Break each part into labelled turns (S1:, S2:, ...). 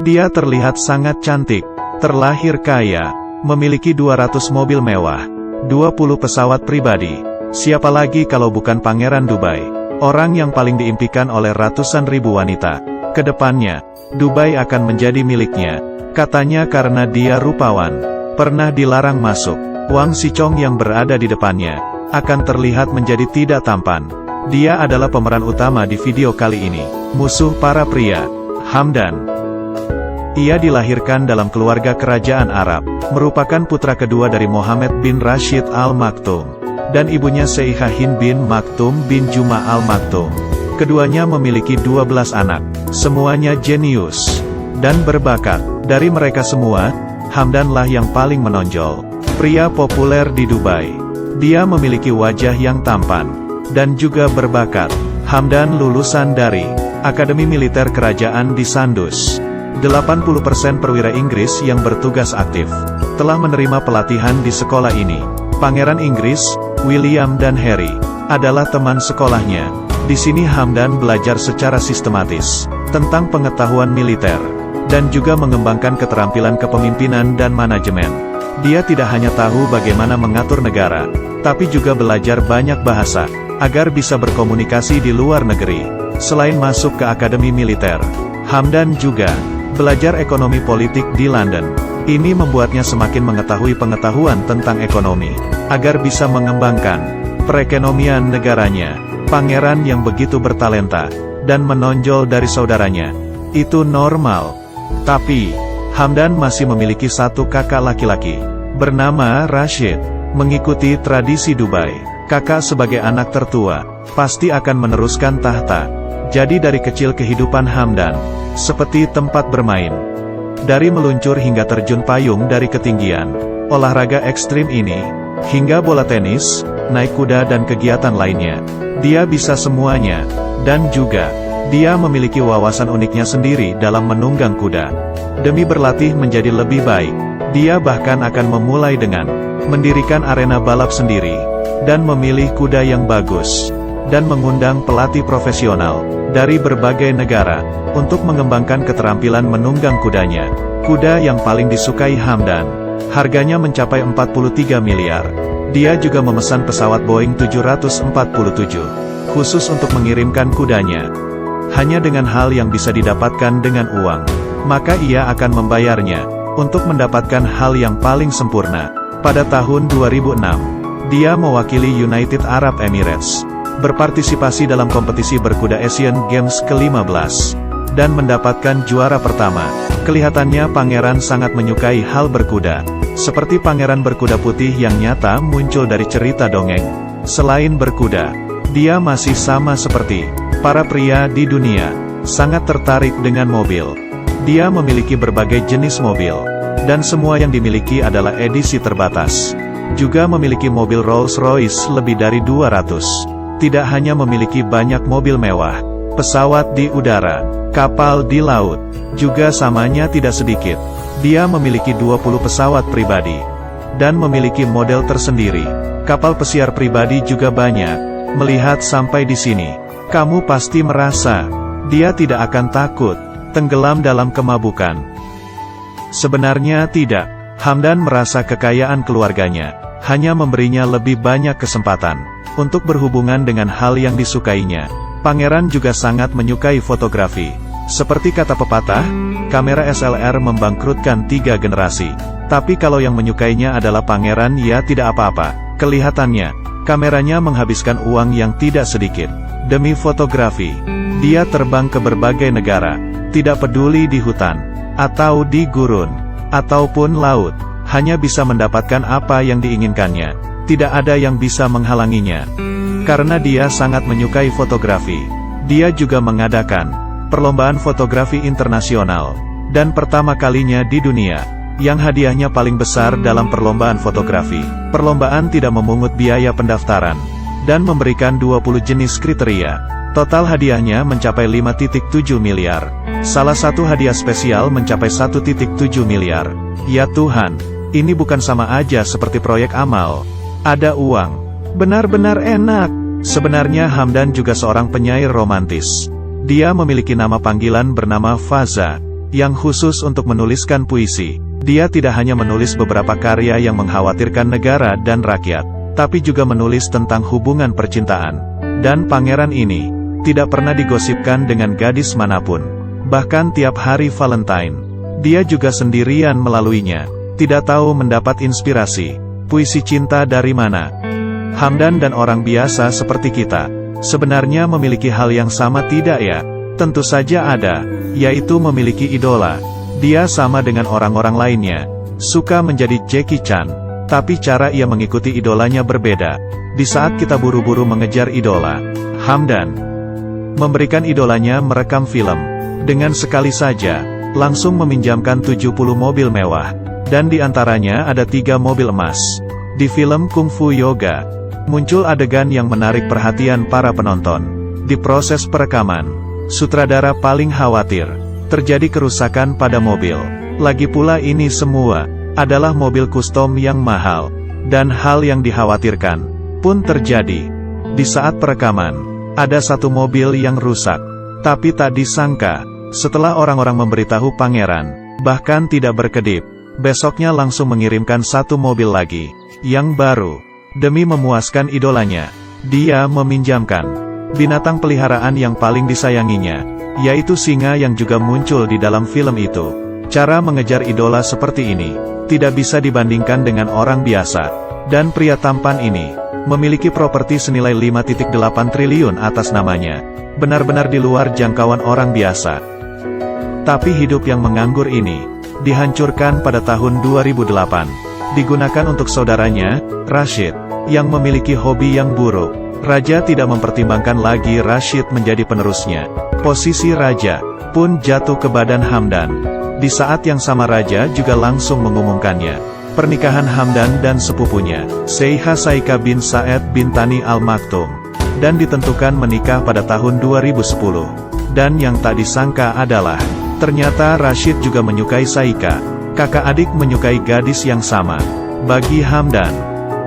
S1: Dia terlihat sangat cantik, terlahir kaya, memiliki 200 mobil mewah, 20 pesawat pribadi. Siapa lagi kalau bukan Pangeran Dubai? Orang yang paling diimpikan oleh ratusan ribu wanita. Kedepannya, Dubai akan menjadi miliknya. Katanya karena dia rupawan, pernah dilarang masuk. Wang Shichong yang berada di depannya, akan terlihat menjadi tidak tampan. Dia adalah pemeran utama di video kali ini. Musuh para pria, Hamdan. Ia dilahirkan dalam keluarga kerajaan Arab, merupakan putra kedua dari Mohammed bin Rashid Al Maktoum, dan ibunya Syekhah Hind bin Maktoum bin Juma Al Maktoum. Keduanya memiliki 12 anak, semuanya jenius dan berbakat. Dari mereka semua, Hamdanlah yang paling menonjol. Pria populer di Dubai. Dia memiliki wajah yang tampan, dan juga berbakat. Hamdan lulusan dari Akademi Militer Kerajaan di Sandus. 80% perwira Inggris yang bertugas aktif telah menerima pelatihan di sekolah ini. Pangeran Inggris, William dan Harry, adalah teman sekolahnya. Di sini Hamdan belajar secara sistematis tentang pengetahuan militer, dan juga mengembangkan keterampilan kepemimpinan dan manajemen. Dia tidak hanya tahu bagaimana mengatur negara, tapi juga belajar banyak bahasa, agar bisa berkomunikasi di luar negeri. Selain masuk ke Akademi Militer, Hamdan juga belajar ekonomi politik di London. Ini membuatnya semakin mengetahui pengetahuan tentang ekonomi, agar bisa mengembangkan perekonomian negaranya. Pangeran yang begitu bertalenta, dan menonjol dari saudaranya, itu normal. Tapi, Hamdan masih memiliki satu kakak laki-laki, bernama Rashid. Mengikuti tradisi Dubai, kakak sebagai anak tertua, pasti akan meneruskan tahta. Jadi dari kecil kehidupan Hamdan seperti tempat bermain. Dari meluncur hingga terjun payung dari ketinggian, olahraga ekstrim ini, hingga bola tenis, naik kuda dan kegiatan lainnya. Dia bisa semuanya, dan juga, dia memiliki wawasan uniknya sendiri dalam menunggang kuda. Demi berlatih menjadi lebih baik, dia bahkan akan memulai dengan mendirikan arena balap sendiri, dan memilih kuda yang bagus, dan mengundang pelatih profesional dari berbagai negara untuk mengembangkan keterampilan menunggang kudanya. Kuda yang paling disukai Hamdan, harganya mencapai 43 miliar. Dia juga memesan pesawat Boeing 747 khusus untuk mengirimkan kudanya. Hanya dengan hal yang bisa didapatkan dengan uang, maka ia akan membayarnya untuk mendapatkan hal yang paling sempurna. Pada tahun 2006, dia mewakili United Arab Emirates berpartisipasi dalam kompetisi berkuda Asian Games ke-15, dan mendapatkan juara pertama. Kelihatannya pangeran sangat menyukai hal berkuda, seperti pangeran berkuda putih yang nyata muncul dari cerita dongeng. Selain berkuda, dia masih sama seperti para pria di dunia, sangat tertarik dengan mobil. Dia memiliki berbagai jenis mobil, dan semua yang dimiliki adalah edisi terbatas. Juga memiliki mobil Rolls-Royce lebih dari 200. Tidak hanya memiliki banyak mobil mewah, pesawat di udara, kapal di laut, juga samanya tidak sedikit. Dia memiliki 20 pesawat pribadi, dan memiliki model tersendiri. Kapal pesiar pribadi juga banyak. Melihat sampai di sini, kamu pasti merasa, dia tidak akan takut tenggelam dalam kemabukan. Sebenarnya tidak. Hamdan merasa kekayaan keluarganya hanya memberinya lebih banyak kesempatan untuk berhubungan dengan hal yang disukainya. Pangeran juga sangat menyukai fotografi. Seperti kata pepatah, kamera SLR membangkrutkan 3 generasi. Tapi kalau yang menyukainya adalah pangeran, ya tidak apa-apa. Kelihatannya, kameranya menghabiskan uang yang tidak sedikit demi fotografi. Dia terbang ke berbagai negara, tidak peduli di hutan, atau di gurun, ataupun laut, hanya bisa mendapatkan apa yang diinginkannya. Tidak ada yang bisa menghalanginya. Karena dia sangat menyukai fotografi, dia juga mengadakan perlombaan fotografi internasional, dan pertama kalinya di dunia, yang hadiahnya paling besar dalam perlombaan fotografi. Perlombaan tidak memungut biaya pendaftaran, dan memberikan 20 jenis kriteria. Total hadiahnya mencapai 5,7 miliar. Salah satu hadiah spesial mencapai 1,7 miliar. Ya Tuhan, ini bukan sama aja seperti proyek amal. Ada uang. Benar-benar enak. Sebenarnya Hamdan juga seorang penyair romantis. Dia memiliki nama panggilan bernama Faza. yang khusus untuk menuliskan puisi. Dia tidak hanya menulis beberapa karya yang mengkhawatirkan negara dan rakyat, tapi juga menulis tentang hubungan percintaan. Dan pangeran ini tidak pernah digosipkan dengan gadis manapun. Bahkan tiap hari Valentine, dia juga sendirian melaluinya. Tidak tahu mendapat inspirasi puisi cinta dari mana. Hamdan dan orang biasa seperti kita sebenarnya memiliki hal yang sama, tidak ya? Tentu saja ada, yaitu memiliki idola. Dia sama dengan orang-orang lainnya, suka menjadi Jackie Chan, tapi cara ia mengikuti idolanya berbeda. Di saat kita buru-buru mengejar idola, Hamdan memberikan idolanya merekam film. Dengan sekali saja, langsung meminjamkan 70 mobil mewah, dan di antaranya ada 3 mobil emas. Di film Kung Fu Yoga, muncul adegan yang menarik perhatian para penonton. Di proses perekaman, sutradara paling khawatir terjadi kerusakan pada mobil. Lagi pula ini semua adalah mobil custom yang mahal, dan hal yang dikhawatirkan pun terjadi. Di saat perekaman, ada satu mobil yang rusak, tapi tak disangka, setelah orang-orang memberitahu pangeran, bahkan tidak berkedip, besoknya langsung mengirimkan satu mobil lagi, yang baru. Demi memuaskan idolanya, dia meminjamkan binatang peliharaan yang paling disayanginya, yaitu singa yang juga muncul di dalam film itu. Cara mengejar idola seperti ini tidak bisa dibandingkan dengan orang biasa, dan pria tampan ini memiliki properti senilai 5,8 triliun atas namanya. Benar-benar di luar jangkauan orang biasa. Tapi hidup yang menganggur ini dihancurkan pada tahun 2008. Digunakan untuk saudaranya, Rashid, yang memiliki hobi yang buruk. Raja tidak mempertimbangkan lagi Rashid menjadi penerusnya. Posisi Raja pun jatuh ke badan Hamdan. Di saat yang sama Raja juga langsung mengumumkannya pernikahan Hamdan dan sepupunya, Syeikha Saika bin Saed bin Tani Al-Maktoum, dan ditentukan menikah pada tahun 2010. Dan yang tak disangka adalah, ternyata Rashid juga menyukai Saika. Kakak adik menyukai gadis yang sama. Bagi Hamdan,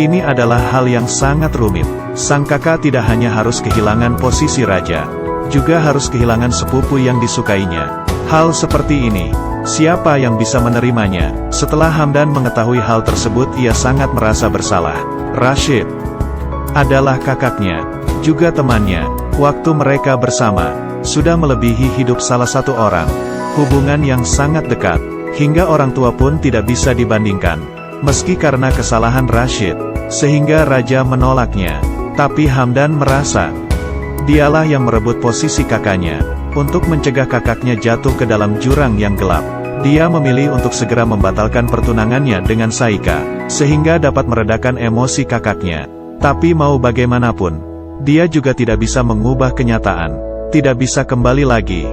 S1: ini adalah hal yang sangat rumit. Sang kakak tidak hanya harus kehilangan posisi raja, juga harus kehilangan sepupu yang disukainya. Hal seperti ini, siapa yang bisa menerimanya? Setelah Hamdan mengetahui hal tersebut, ia sangat merasa bersalah. Rashid adalah kakaknya, juga temannya. Waktu mereka bersama, sudah melebihi hidup salah satu orang. Hubungan yang sangat dekat, hingga orang tua pun tidak bisa dibandingkan. Meski karena kesalahan Rashid, sehingga raja menolaknya. Tapi Hamdan merasa, dialah yang merebut posisi kakaknya. Untuk mencegah kakaknya jatuh ke dalam jurang yang gelap, dia memilih untuk segera membatalkan pertunangannya dengan Saika, sehingga dapat meredakan emosi kakaknya. Tapi mau bagaimanapun, dia juga tidak bisa mengubah kenyataan. Tidak bisa kembali lagi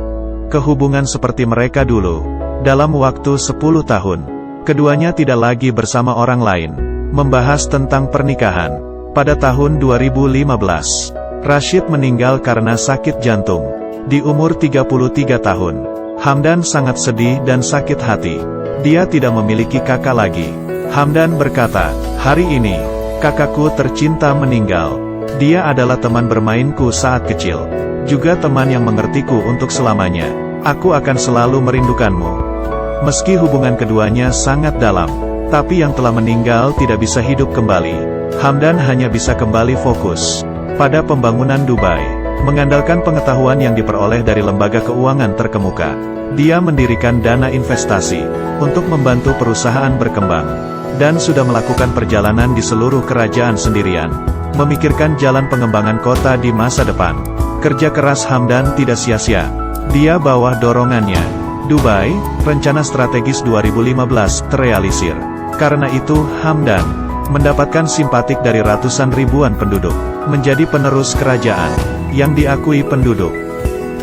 S1: ke hubungan seperti mereka dulu. Dalam waktu 10 tahun, keduanya tidak lagi bersama orang lain. Membahas tentang pernikahan. Pada tahun 2015, Rashid meninggal karena sakit jantung. Di umur 33 tahun, Hamdan sangat sedih dan sakit hati. Dia tidak memiliki kakak lagi. Hamdan berkata, "Hari ini, kakakku tercinta meninggal. Dia adalah teman bermainku saat kecil. Juga teman yang mengertiku untuk selamanya. Aku akan selalu merindukanmu." Meski hubungan keduanya sangat dalam, tapi yang telah meninggal tidak bisa hidup kembali. Hamdan hanya bisa kembali fokus pada pembangunan Dubai, mengandalkan pengetahuan yang diperoleh dari lembaga keuangan terkemuka. Dia mendirikan dana investasi untuk membantu perusahaan berkembang, dan sudah melakukan perjalanan di seluruh kerajaan sendirian, memikirkan jalan pengembangan kota di masa depan. Kerja keras Hamdan tidak sia-sia. Dia bawah dorongannya. Dubai, rencana strategis 2015 terrealisir. Karena itu, Hamdan mendapatkan simpatik dari ratusan ribuan penduduk, menjadi penerus kerajaan yang diakui penduduk.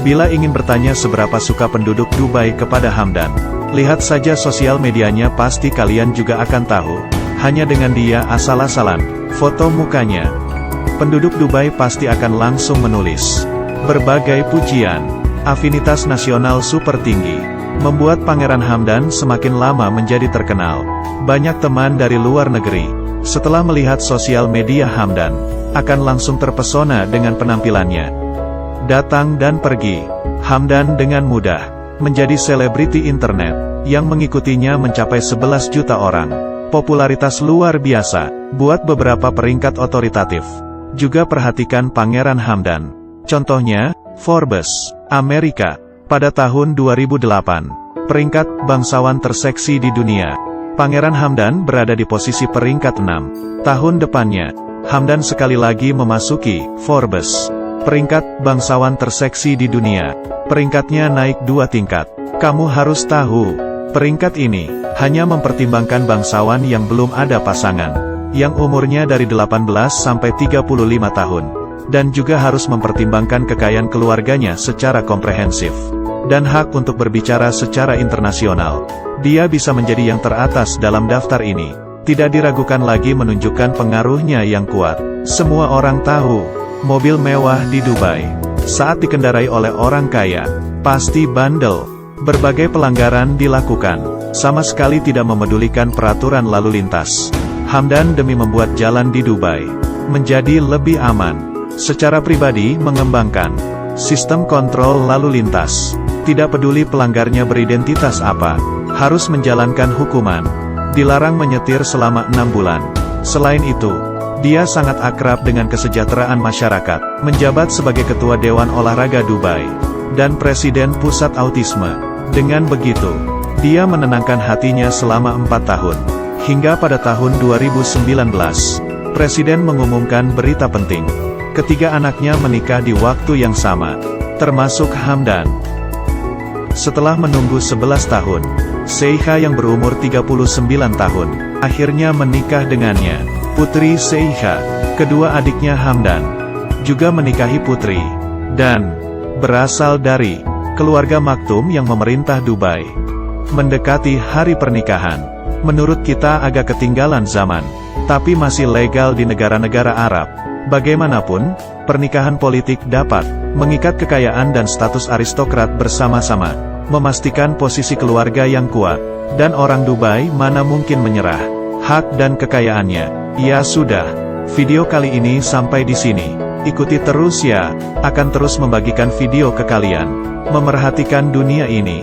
S1: Bila ingin bertanya seberapa suka penduduk Dubai kepada Hamdan, lihat saja sosial medianya, pasti kalian juga akan tahu. Hanya dengan dia asal-asalan foto mukanya, penduduk Dubai pasti akan langsung menulis berbagai pujian. Afinitas nasional super tinggi membuat Pangeran Hamdan semakin lama menjadi terkenal. Banyak teman dari luar negeri, setelah melihat sosial media Hamdan, akan langsung terpesona dengan penampilannya. Datang dan pergi Hamdan dengan mudah. menjadi selebriti internet, yang mengikutinya mencapai 11 juta orang. Popularitas luar biasa, buat beberapa peringkat otoritatif. Juga perhatikan Pangeran Hamdan. Contohnya, Forbes, Amerika, pada tahun 2008, peringkat bangsawan terseksi di dunia. Pangeran Hamdan berada di posisi peringkat 6. Tahun depannya, Hamdan sekali lagi memasuki Forbes, peringkat bangsawan terseksi di dunia. Peringkatnya naik 2 tingkat. Kamu harus tahu, peringkat ini hanya mempertimbangkan bangsawan yang belum ada pasangan, yang umurnya dari 18 sampai 35 tahun, dan juga harus mempertimbangkan kekayaan keluarganya secara komprehensif, dan hak untuk berbicara secara internasional. Dia bisa menjadi yang teratas dalam daftar ini. Tidak diragukan lagi menunjukkan pengaruhnya yang kuat. Semua orang tahu, mobil mewah di Dubai, saat dikendarai oleh orang kaya, pasti bandel. Berbagai pelanggaran dilakukan, sama sekali tidak memedulikan peraturan lalu lintas. Hamdan demi membuat jalan di Dubai menjadi lebih aman. Secara pribadi mengembangkan sistem kontrol lalu lintas. Tidak peduli pelanggarnya beridentitas apa, harus menjalankan hukuman. Dilarang menyetir selama 6 bulan. Selain itu, dia sangat akrab dengan kesejahteraan masyarakat, menjabat sebagai Ketua Dewan Olahraga Dubai, dan Presiden Pusat Autisme. Dengan begitu, dia menenangkan hatinya selama 4 tahun. Hingga pada tahun 2019, Presiden mengumumkan berita penting. Ketiga anaknya menikah di waktu yang sama, termasuk Hamdan. Setelah menunggu 11 tahun, Sheikha yang berumur 39 tahun, akhirnya menikah dengannya. Putri Sheikha, kedua adiknya Hamdan, juga menikahi putri, dan berasal dari keluarga maktum yang memerintah Dubai. Mendekati hari pernikahan, menurut kita agak ketinggalan zaman, tapi masih legal di negara-negara Arab. Bagaimanapun, pernikahan politik dapat mengikat kekayaan dan status aristokrat bersama-sama, memastikan posisi keluarga yang kuat, dan orang Dubai mana mungkin menyerah hak dan kekayaannya. Ya sudah, video kali ini sampai di sini. Ikuti terus ya, akan terus membagikan video ke kalian. Memerhatikan dunia ini.